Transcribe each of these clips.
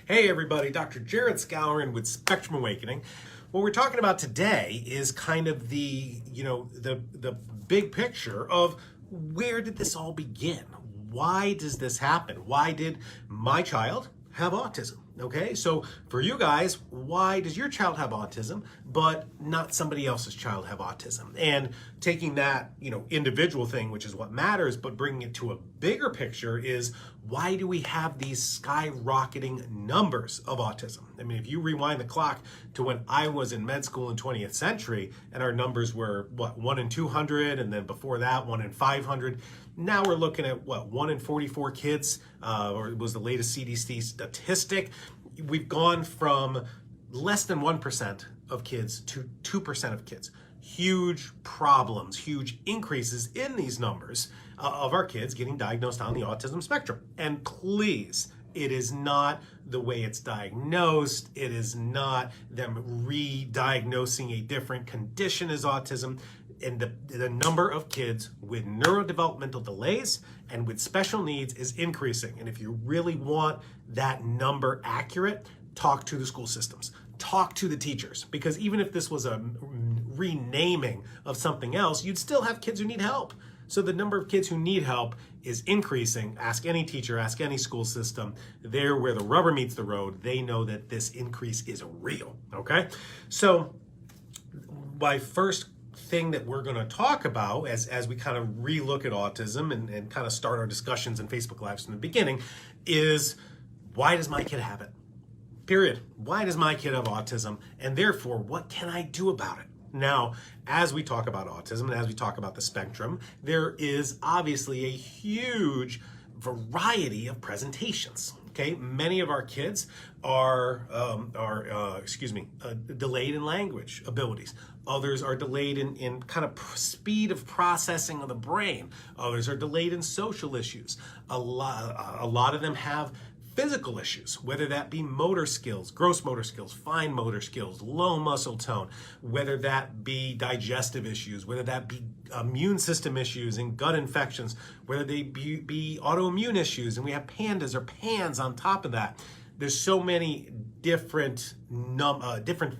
Hey everybody, Dr. Jared Skowron with Spectrum Awakening. What we're talking about today is kind of the big picture of where did this all begin? Why does this happen? Why did my child have autism? Okay, so for you guys, why does your child have autism, but not somebody else's child have autism? And taking that, individual thing, which is what matters, but bringing it to a bigger picture is why do we have these skyrocketing numbers of autism? I mean, if you rewind the clock to when I was in med school in 20th century, and our numbers were, 1 in 200, and then before that, 1 in 500. Now we're looking at, 1 in 44 kids, or it was the latest CDC statistic. We've gone from less than 1% of kids to 2% of kids. Huge problems, huge increases in these numbers of our kids getting diagnosed on the autism spectrum. And please, it is not the way it's diagnosed. It is not them re-diagnosing a different condition as autism. And the number of kids with neurodevelopmental delays and with special needs is increasing. And if you really want that number accurate, talk to the school systems, talk to the teachers, because even if this was a renaming of something else, you'd still have kids who need help. So the number of kids who need help is increasing. Ask any teacher, ask any school system. They're where the rubber meets the road. They know that this increase is real, okay? So my first thing that we're going to talk about as we kind of relook at autism and kind of start our discussions in Facebook Lives from the beginning is, why does my kid have it? Period. Why does my kid have autism? And therefore, what can I do about it? Now, as we talk about autism and as we talk about the spectrum, there is obviously a huge variety of presentations. Okay, many of our kids are delayed in language abilities. Others are delayed in kind of speed of processing of the brain. Others are delayed in social issues. A lot of them have physical issues, whether that be motor skills, gross motor skills, fine motor skills, low muscle tone, whether that be digestive issues, whether that be immune system issues and gut infections, whether they be autoimmune issues, and we have pandas or PANS on top of that. There's so many different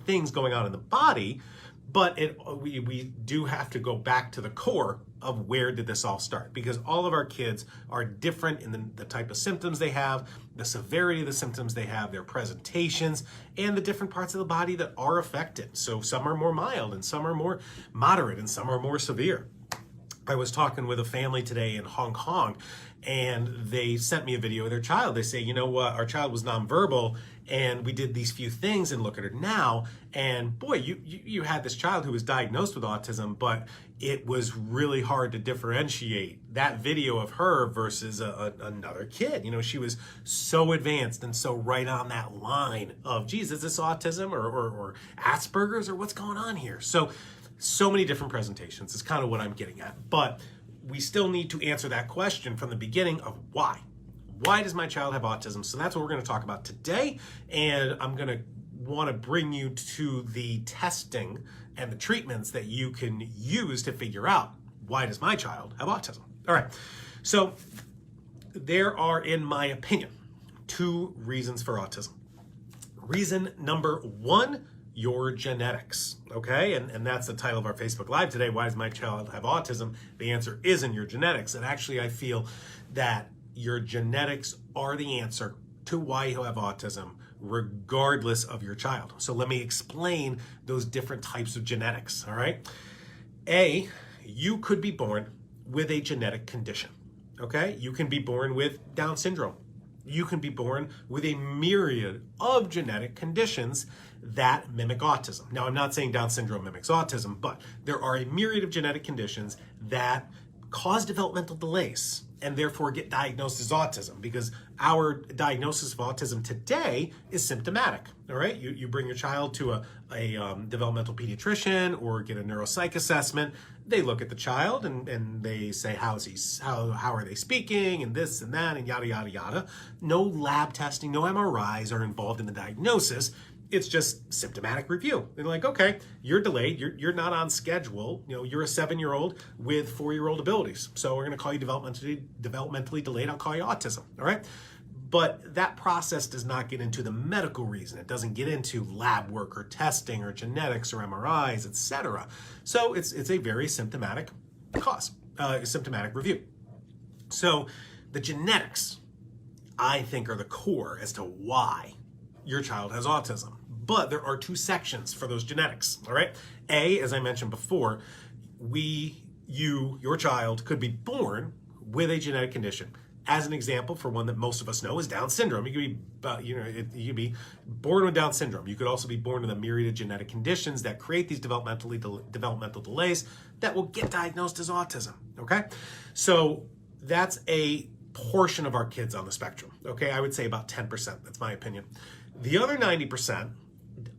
things going on in the body, but we do have to go back to the core of where did this all start, because all of our kids are different in the type of symptoms they have, the severity of the symptoms they have, their presentations, and the different parts of the body that are affected. So some are more mild and some are more moderate and some are more severe. I was talking with a family today in Hong Kong, and they sent me a video of their child. They say, you know what, our child was nonverbal, and we did these few things, and look at her now. And boy, you had this child who was diagnosed with autism, but it was really hard to differentiate that video of her versus another kid. She was so advanced and so right on that line of, geez, is this autism or Asperger's or what's going on here? So many different presentations is kind of what I'm getting at. But we still need to answer that question from the beginning of why. Why does my child have autism? So that's what we're going to talk about today. And I'm going to want to bring you to the testing and the treatments that you can use to figure out, why does my child have autism? All right. So there are, in my opinion, 2 reasons for autism. Reason number 1, your genetics, okay? And that's the title of our Facebook Live today. Why does my child have autism? The answer is in your genetics. And actually, I feel that your genetics are the answer to why you have autism, regardless of your child. So let me explain those different types of genetics, all right? A, you could be born with a genetic condition, okay? You can be born with Down syndrome. You can be born with a myriad of genetic conditions that mimic autism. Now, I'm not saying Down syndrome mimics autism, but there are a myriad of genetic conditions that cause developmental delays and therefore get diagnosed as autism, because our diagnosis of autism today is symptomatic, all right? You bring your child to a developmental pediatrician or get a neuropsych assessment. They look at the child and they say, how are they speaking and this and that and yada, yada, yada. No lab testing, no MRIs are involved in the diagnosis. It's just symptomatic review. They're like, okay, you're delayed. You're not on schedule. You're a 7-year-old with 4-year-old abilities. So we're going to call you developmentally delayed. I'll call you autism. All right. But that process does not get into the medical reason. It doesn't get into lab work or testing or genetics or MRIs, etc. So it's a very symptomatic cause, symptomatic review. So the genetics, I think, are the core as to why your child has autism. But there are two sections for those genetics, all right? A, as I mentioned before, your child could be born with a genetic condition. As an example, for one that most of us know, is Down syndrome. You could be born with Down syndrome. You could also be born with a myriad of genetic conditions that create these developmental delays that will get diagnosed as autism, okay? So that's a portion of our kids on the spectrum, okay? I would say about 10%, that's my opinion. The other 90%,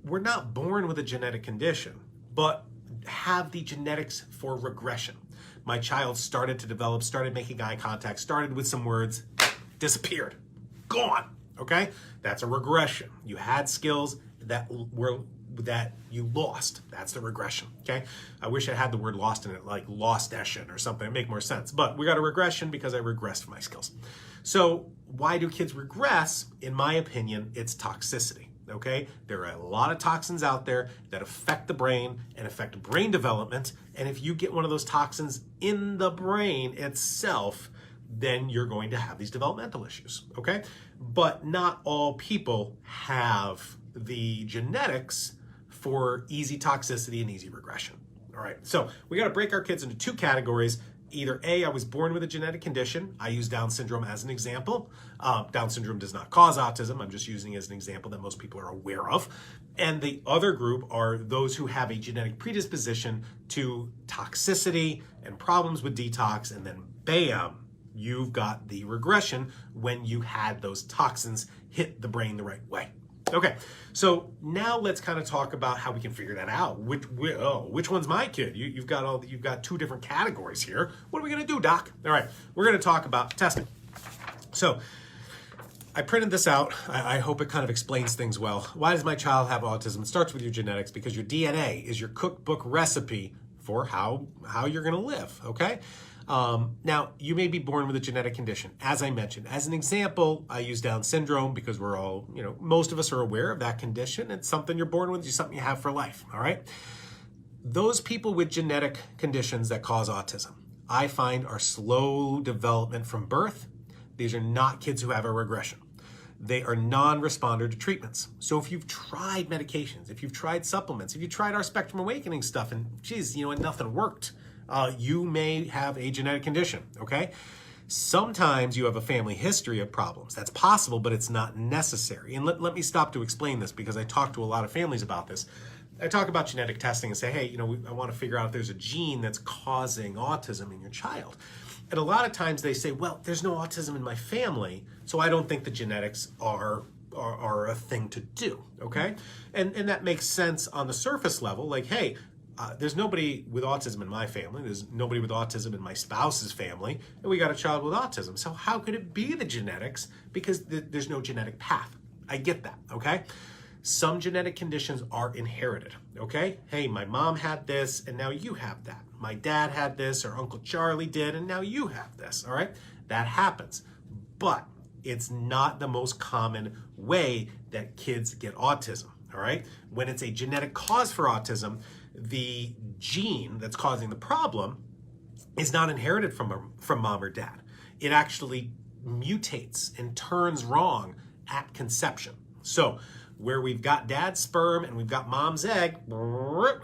we're not born with a genetic condition, but have the genetics for regression. My child started to develop, started making eye contact, started with some words, disappeared, gone, okay? That's a regression. You had skills that you lost. That's the regression, okay? I wish I had the word lost in it, like lost-ession or something. It'd make more sense. But we got a regression because I regressed my skills. So why do kids regress? In my opinion, it's toxicity. Okay, there are a lot of toxins out there that affect the brain and affect brain development. And if you get one of those toxins in the brain itself, then you're going to have these developmental issues. Okay, but not all people have the genetics for easy toxicity and easy regression. All right, so we got to break our kids into two categories. Either A, I was born with a genetic condition. I use Down syndrome as an example. Down syndrome does not cause autism. I'm just using it as an example that most people are aware of. And the other group are those who have a genetic predisposition to toxicity and problems with detox. And then bam, you've got the regression when you had those toxins hit the brain the right way. Okay, so now let's kind of talk about how we can figure that out. Which one's my kid? You've got two different categories here. What are we gonna do, Doc? All right, we're gonna talk about testing. So I printed this out. I hope it kind of explains things well. Why does my child have autism? It starts with your genetics because your DNA is your cookbook recipe for how you're gonna live, okay? Now, you may be born with a genetic condition, as I mentioned. As an example, I use Down syndrome because we're all, most of us are aware of that condition. It's something you're born with, it's something you have for life, all right? Those people with genetic conditions that cause autism, I find are slow development from birth. These are not kids who have a regression. They are non-responder to treatments. So if you've tried medications, if you've tried supplements, if you tried our Spectrum Awakening stuff and geez, and nothing worked, you may have a genetic condition, okay? Sometimes you have a family history of problems. That's possible, but it's not necessary. And let me stop to explain this because I talk to a lot of families about this. I talk about genetic testing and say, hey, I want to figure out if there's a gene that's causing autism in your child. And a lot of times they say, well, there's no autism in my family, so I don't think the genetics are a thing to do, okay? And that makes sense on the surface level, like, hey, there's nobody with autism in my family. There's nobody with autism in my spouse's family. And we got a child with autism. So how could it be the genetics? Because there's no genetic path. I get that, okay? Some genetic conditions are inherited, okay? Hey, my mom had this, and now you have that. My dad had this, or Uncle Charlie did, and now you have this, all right? That happens. But it's not the most common way that kids get autism, all right? When it's a genetic cause for autism, the gene that's causing the problem is not inherited from mom or dad. It actually mutates and turns wrong at conception. So where we've got dad's sperm and we've got mom's egg,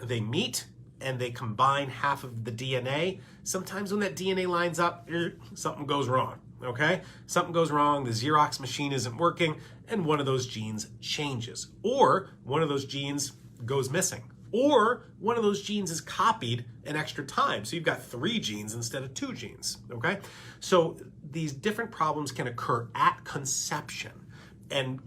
they meet and they combine half of the DNA. Sometimes when that DNA lines up, something goes wrong, okay? Something goes wrong, the Xerox machine isn't working, and one of those genes changes. Or one of those genes goes missing. Or one of those genes is copied an extra time. So you've got 3 genes instead of 2 genes, okay? So these different problems can occur at conception and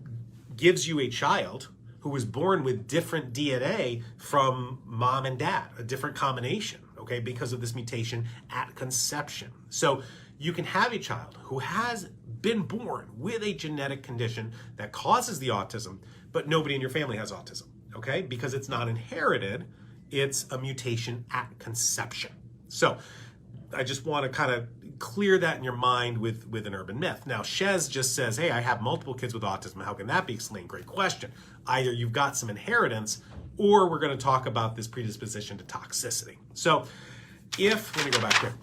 gives you a child who was born with different DNA from mom and dad, a different combination, okay, because of this mutation at conception. So you can have a child who has been born with a genetic condition that causes the autism, but nobody in your family has autism. Okay, because it's not inherited, it's a mutation at conception. So I just want to kind of clear that in your mind with an urban myth. Now, Shez just says, hey, I have multiple kids with autism. How can that be explained? Great question. Either you've got some inheritance, or we're going to talk about this predisposition to toxicity. So let me go back here.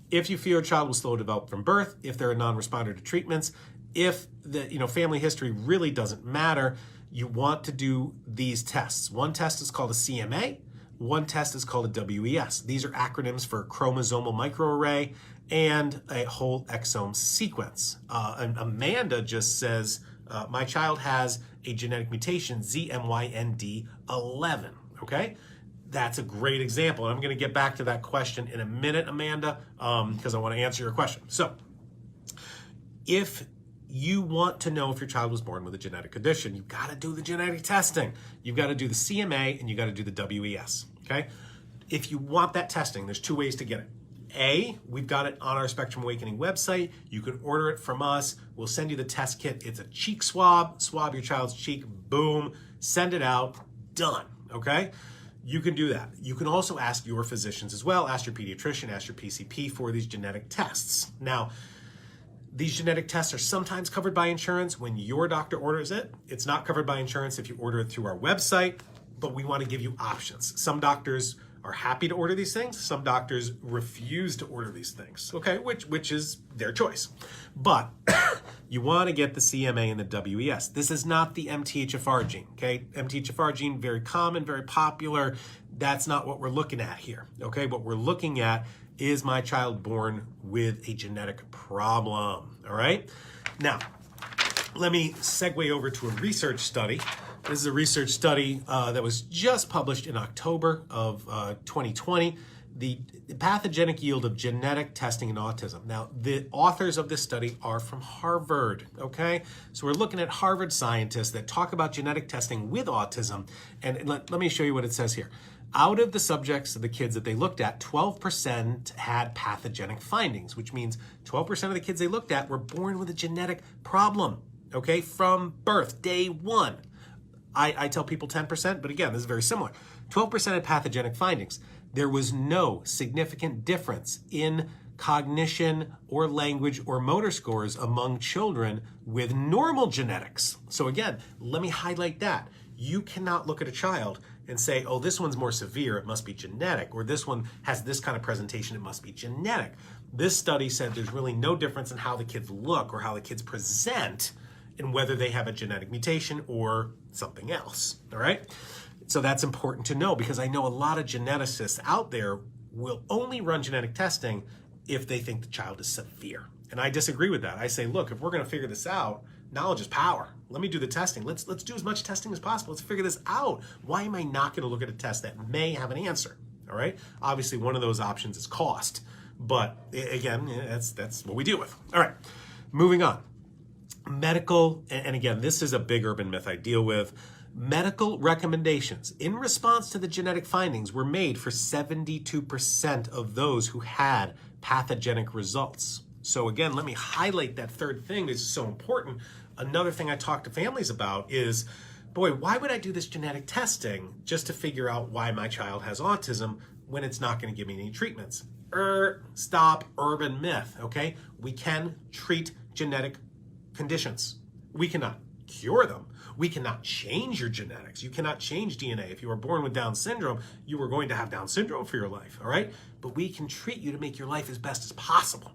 If you feel your child will slow develop from birth, if they're a non-responder to treatments, if the family history really doesn't matter, you want to do these tests. One test is called a CMA. One test is called a WES. These are acronyms for chromosomal microarray and a whole exome sequence. And Amanda just says, my child has a genetic mutation, ZMYND11, okay? That's a great example. And I'm gonna get back to that question in a minute, Amanda, because I wanna answer your question. So, if you want to know if your child was born with a genetic condition, you've got to do the genetic testing. You've got to do the CMA and you got to do the WES, okay? If you want that testing, there's two ways to get it. A, we've got it on our Spectrum Awakening website. You can order it from us. We'll send you the test kit. It's a cheek swab. Swab your child's cheek, boom, send it out, done, okay? You can do that. You can also ask your physicians as well. Ask your pediatrician, ask your PCP for these genetic tests. Now, these genetic tests are sometimes covered by insurance when your doctor orders it. It's not covered by insurance if you order it through our website, but we want to give you options. Some doctors are happy to order these things. Some doctors refuse to order these things, okay, which is their choice. But you want to get the CMA and the WES. This is not the MTHFR gene, okay? MTHFR gene, very common, very popular. That's not what we're looking at here, okay? What we're looking at is my child born with a genetic problem, all right? Now, let me segue over to a research study. This is a research study that was just published in October of 2020, the pathogenic yield of genetic testing in autism. Now, the authors of this study are from Harvard, okay? So we're looking at Harvard scientists that talk about genetic testing with autism, and let me show you what it says here. Out of the subjects, the kids that they looked at, 12% had pathogenic findings, which means 12% of the kids they looked at were born with a genetic problem, okay, from birth, day one. I tell people 10%, but again, this is very similar. 12% had pathogenic findings. There was no significant difference in cognition or language or motor scores among children with normal genetics. So again, let me highlight that. You cannot look at a child and say, oh, this one's more severe, it must be genetic, or this one has this kind of presentation, it must be genetic. This study said there's really no difference in how the kids look or how the kids present in whether they have a genetic mutation or something else, all right? So that's important to know, because I know a lot of geneticists out there will only run genetic testing if they think the child is severe. And I disagree with that. I say, look, if we're gonna figure this out, knowledge is power. Let me do the testing. Let's do as much testing as possible. Let's figure this out. Why am I not going to look at a test that may have an answer? All right. Obviously, one of those options is cost, but again, that's what we deal with. All right. Moving on. Medical, and again, this is a big urban myth I deal with. Medical recommendations in response to the genetic findings were made for 72% of those who had pathogenic results. So again, let me highlight that third thing that's so important. Another thing I talk to families about is, boy, why would I do this genetic testing just to figure out why my child has autism when it's not going to give me any treatments? Stop, urban myth, okay? We can treat genetic conditions. We cannot cure them. We cannot change your genetics. You cannot change DNA. If you were born with Down syndrome, you are going to have Down syndrome for your life, all right? But we can treat you to make your life as best as possible.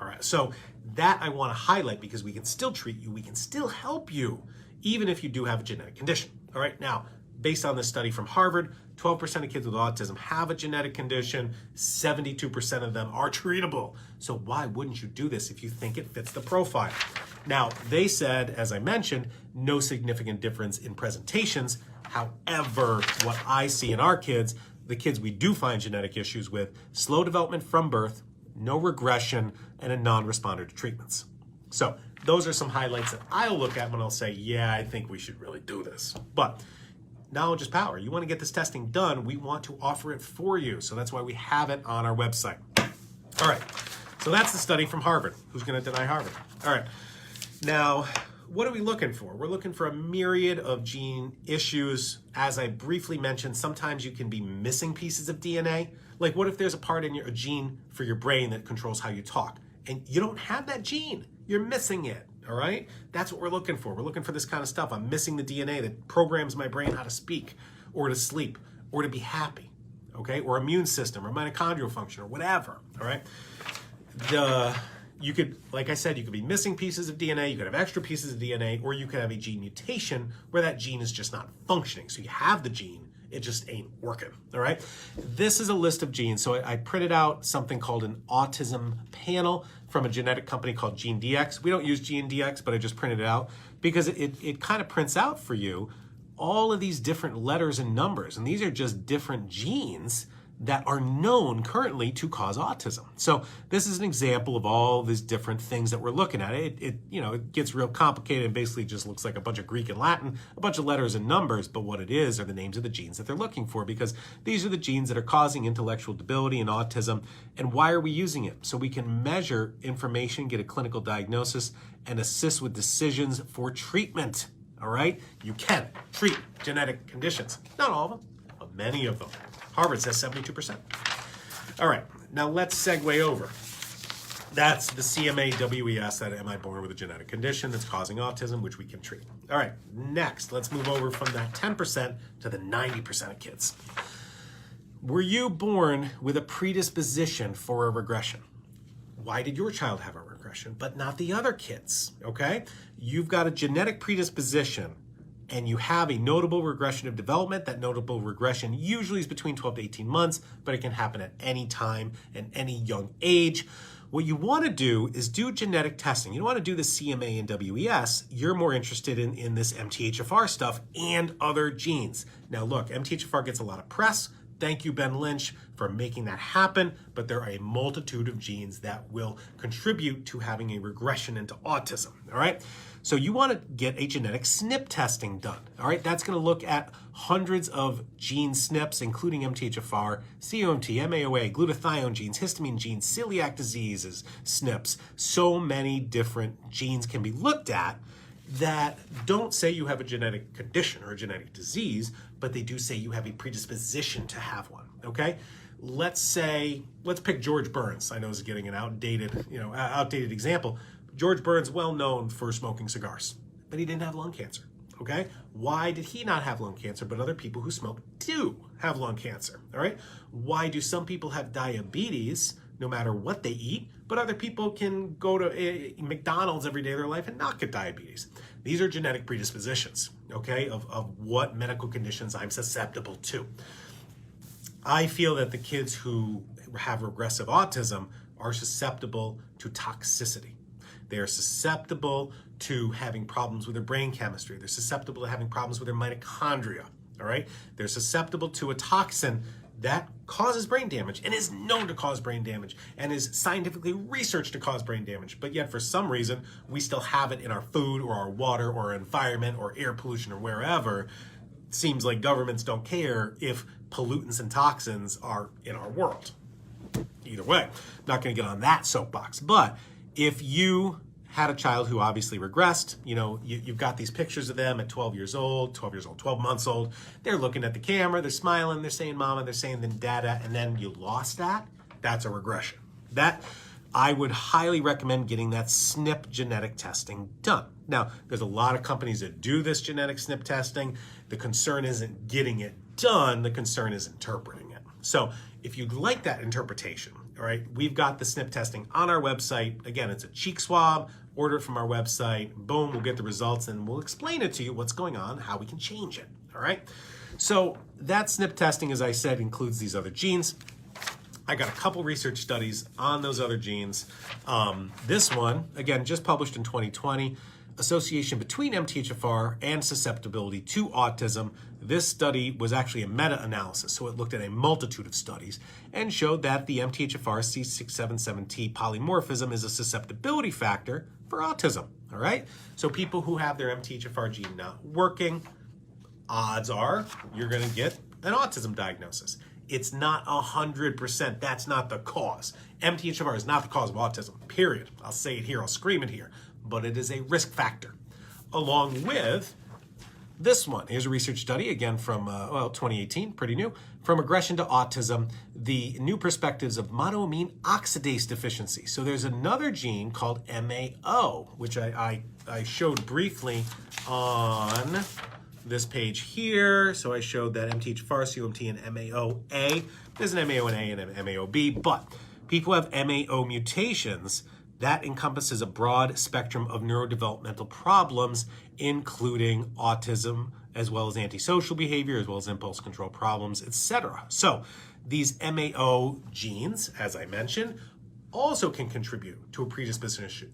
All right, so that I want to highlight, because we can still treat you, we can still help you, even if you do have a genetic condition. All right, now, based on this study from Harvard, 12% of kids with autism have a genetic condition, 72% of them are treatable. So why wouldn't you do this if you think it fits the profile? Now, they said, as I mentioned, no significant difference in presentations. However, what I see in our kids, the kids we do find genetic issues with, slow development from birth, no regression, and a non-responder to treatments. So those are some highlights that I'll look at when I'll say, yeah, I think we should really do this. But knowledge is power. You want to get this testing done, we want to offer it for you. So that's why we have it on our website. All right, so that's the study from Harvard. Who's going to deny Harvard? All right, now, what are we looking for? We're looking for a myriad of gene issues. As I briefly mentioned, sometimes you can be missing pieces of DNA. Like, what if there's a part in a gene for your brain that controls how you talk, and you don't have that gene. You're missing it, all right? That's what we're looking for. We're looking for this kind of stuff. I'm missing the DNA that programs my brain how to speak or to sleep or to be happy, okay? Or immune system or mitochondrial function or whatever, all right? You could, like I said, you could be missing pieces of DNA, you could have extra pieces of DNA, or you could have a gene mutation where that gene is just not functioning. So you have the gene, it just ain't working, all right? This is a list of genes. So I printed out something called an autism panel from a genetic company called GeneDx. We don't use GeneDx, but I just printed it out because it kind of prints out for you all of these different letters and numbers. And these are just different genes that are known currently to cause autism. So this is an example of all these different things that we're looking at. It gets real complicated and basically just looks like a bunch of Greek and Latin, a bunch of letters and numbers, but what it is are the names of the genes that they're looking for, because these are the genes that are causing intellectual debility and autism. And why are we using it? So we can measure information, get a clinical diagnosis, and assist with decisions for treatment. All right? You can treat genetic conditions. Not all of them, but many of them. Harvard says 72%. All right, now let's segue over. That's the CMA-WES, that am I born with a genetic condition that's causing autism, which we can treat. All right, next, let's move over from that 10% to the 90% of kids. Were you born with a predisposition for a regression? Why did your child have a regression, but not the other kids, okay? You've got a genetic predisposition and you have a notable regression of development. That notable regression usually is between 12 to 18 months, but it can happen at any time and any young age. What you want to do is do genetic testing. You don't want to do the CMA and WES. You're more interested in this MTHFR stuff and other genes. Now look, MTHFR gets a lot of press. Thank you, Ben Lynch, for making that happen, but there are a multitude of genes that will contribute to having a regression into autism, all right? So you want to get a genetic SNP testing done, all right? That's going to look at hundreds of gene SNPs, including MTHFR, COMT, MAOA, glutathione genes, histamine genes, celiac diseases, SNPs. So many different genes can be looked at that don't say you have a genetic condition or a genetic disease, but they do say you have a predisposition to have one, okay? Let's pick George Burns. I know is getting an outdated example. George Burns, well known for smoking cigars, but he didn't have lung cancer, okay? Why did he not have lung cancer, but other people who smoke do have lung cancer, all right? Why do some people have diabetes no matter what they eat, but other people can go to McDonald's every day of their life and not get diabetes? These are genetic predispositions, okay, of what medical conditions I'm susceptible to. I feel that the kids who have regressive autism are susceptible to toxicity. They are susceptible to having problems with their brain chemistry. They're susceptible to having problems with their mitochondria, all right? They're susceptible to a toxin that causes brain damage and is known to cause brain damage and is scientifically researched to cause brain damage. But yet for some reason, we still have it in our food or our water or our environment or air pollution or wherever. It seems like governments don't care if pollutants and toxins are in our world. Either way, I'm not going to get on that soapbox. But if you had a child who obviously regressed, you've got these pictures of them at 12 months old. They're looking at the camera, they're smiling, they're saying mama, they're saying then dada, and then you lost that. That's a regression. That I would highly recommend getting that SNP genetic testing done. Now, there's a lot of companies that do this genetic SNP testing. The concern isn't getting it done, the concern is interpreting it. So if you'd like that interpretation, all right, we've got the SNP testing on our website. Again, it's a cheek swab. Order it from our website. Boom, we'll get the results and we'll explain it to you, what's going on, how we can change it, all right? So that SNP testing, as I said, includes these other genes. I got a couple research studies on those other genes. This one, again, just published in 2020, association between MTHFR and susceptibility to autism. This study was actually a meta-analysis, so it looked at a multitude of studies and showed that the MTHFR C677T polymorphism is a susceptibility factor for autism, all right? So people who have their MTHFR gene not working, odds are you're gonna get an autism diagnosis. It's not 100%, that's not the cause. MTHFR is not the cause of autism, period. I'll say it here, I'll scream it here, but it is a risk factor, along with This one, here's a research study, again from, 2018, pretty new. From Aggression to Autism, the new perspectives of monoamine oxidase deficiency. So there's another gene called MAO, which I showed briefly on this page here. So I showed that MTHFR, COMT, and MAOA. There's an MAO&A and an MAOB, but people who have MAO mutations, that encompasses a broad spectrum of neurodevelopmental problems, including autism, as well as antisocial behavior, as well as impulse control problems, etc. So these MAO genes, as I mentioned, also can contribute to a predisposition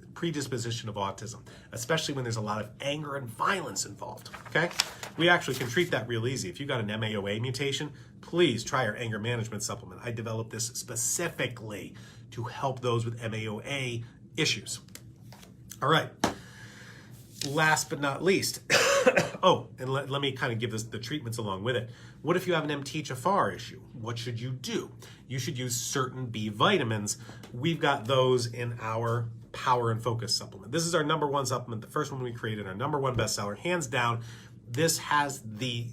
of autism, especially when there's a lot of anger and violence involved, okay? We actually can treat that real easy. If you got an MAOA mutation, please try our anger management supplement. I developed this specifically to help those with MAOA issues. All right, last but not least, oh, and let me kind of give the treatments along with it. What if you have an MTHFR issue? What should you do? You should use certain B vitamins. We've got those in our Power and Focus supplement. This is our #1 supplement, the first one we created, our #1 bestseller, hands down. This has the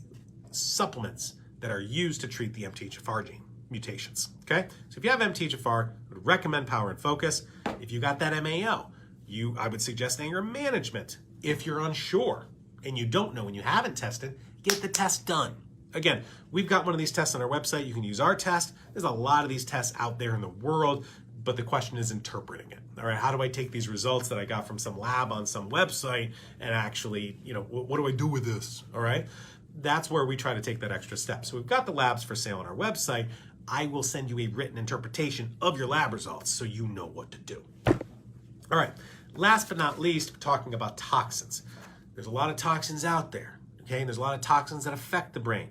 supplements that are used to treat the MTHFR gene mutations, okay? So if you have MTHFR, I would recommend Power and Focus. If you got that MAO, I would suggest anger management. If you're unsure and you don't know and you haven't tested, get the test done. Again, we've got one of these tests on our website. You can use our test. There's a lot of these tests out there in the world, but the question is interpreting it. All right, how do I take these results that I got from some lab on some website and actually, what do I do with this? All right, that's where we try to take that extra step. So we've got the labs for sale on our website. I will send you a written interpretation of your lab results so you know what to do. All right, last but not least, talking about toxins. There's a lot of toxins out there, okay? And there's a lot of toxins that affect the brain.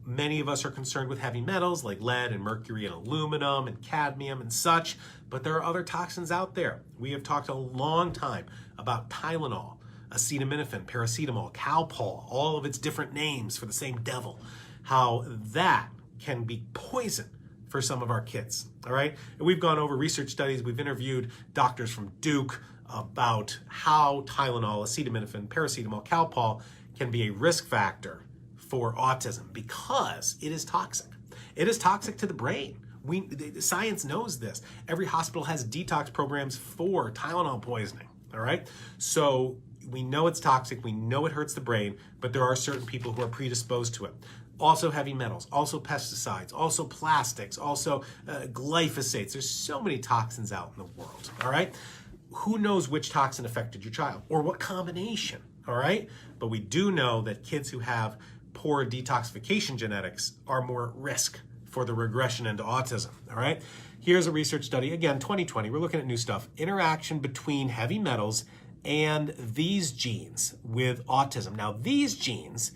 Many of us are concerned with heavy metals like lead and mercury and aluminum and cadmium and such, but there are other toxins out there. We have talked a long time about Tylenol, acetaminophen, paracetamol, Calpol, all of its different names for the same devil, how that can be poison for some of our kids, all right? And we've gone over research studies. We've interviewed doctors from Duke about how Tylenol, acetaminophen, paracetamol, Calpol can be a risk factor for autism because it is toxic. It is toxic to the brain. Science knows this. Every hospital has detox programs for Tylenol poisoning, all right? So we know it's toxic, we know it hurts the brain, but there are certain people who are predisposed to it. Also heavy metals, also pesticides, also plastics, also glyphosates. There's so many toxins out in the world, all right? Who knows which toxin affected your child or what combination, all right? But we do know that kids who have poor detoxification genetics are more at risk for the regression into autism, all right? Here's a research study, again, 2020, we're looking at new stuff. Interaction between heavy metals and these genes with autism. Now, these genes,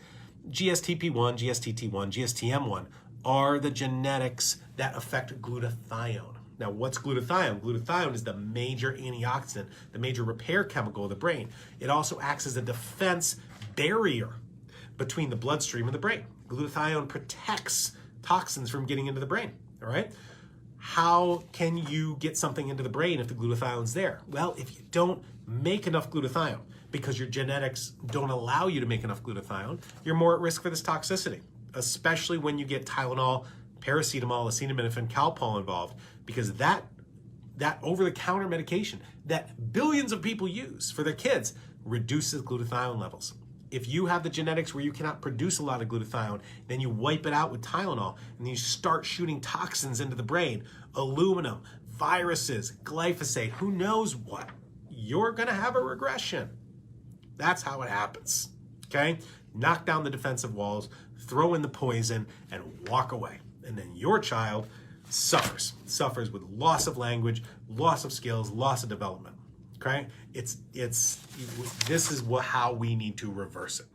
GSTP1, GSTT1, GSTM1, are the genetics that affect glutathione. Now, what's glutathione? Glutathione is the major antioxidant, the major repair chemical of the brain. It also acts as a defense barrier between the bloodstream and the brain. Glutathione protects toxins from getting into the brain, all right? How can you get something into the brain if the glutathione's there? Well, if you don't make enough glutathione, because your genetics don't allow you to make enough glutathione, you're more at risk for this toxicity, especially when you get Tylenol, paracetamol, acetaminophen, Calpol involved, because that over-the-counter medication that billions of people use for their kids reduces glutathione levels. If you have the genetics where you cannot produce a lot of glutathione, then you wipe it out with Tylenol, and then you start shooting toxins into the brain, aluminum, viruses, glyphosate, who knows what. You're gonna have a regression. That's how it happens, okay? Knock down the defensive walls, throw in the poison, and walk away. And then your child suffers with loss of language, loss of skills, loss of development, okay? This is how we need to reverse it.